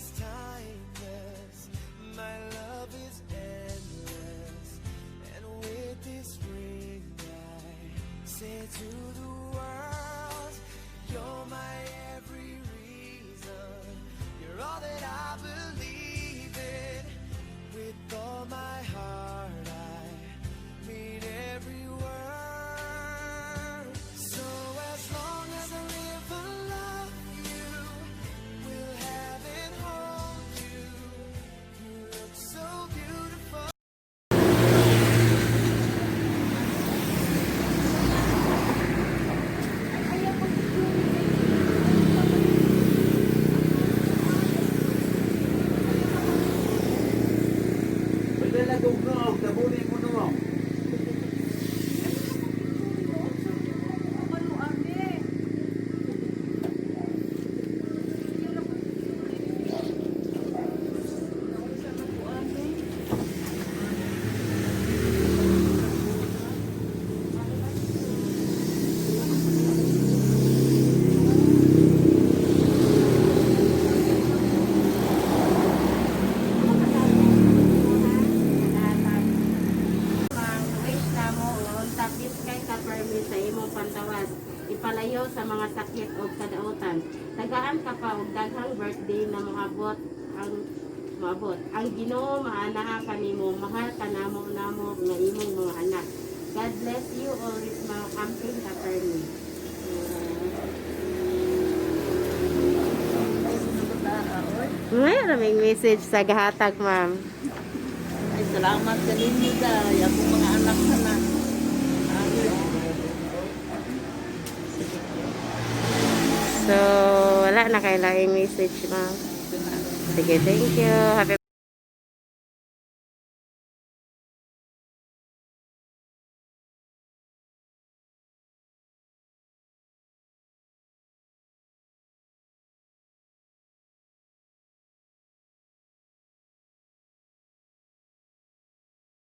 is timeless, my love is endless, and with this ring I say to the world, you're my every reason, you're all that I believe in, with all my heart I mean every word. So as long as I live, I love you, will have and hold you, you look so beautiful. Pwede na itong tabunin mo naman. Sa imong pantawas, ipalayo sa mga sakit o kadautan. Tagaan ka pa og daghang birthday na maabot ang Ginoo maanaa kanimo, mahal ka namo nga imong mga anak. God bless you always, mga amping attorney. Ngayon may message sa gahatag, ma'am. Ay, salamat sa ninyo guys. Ako mga anak sana. So, wala na kay laing message, ma'am. Sige, thank you. Happy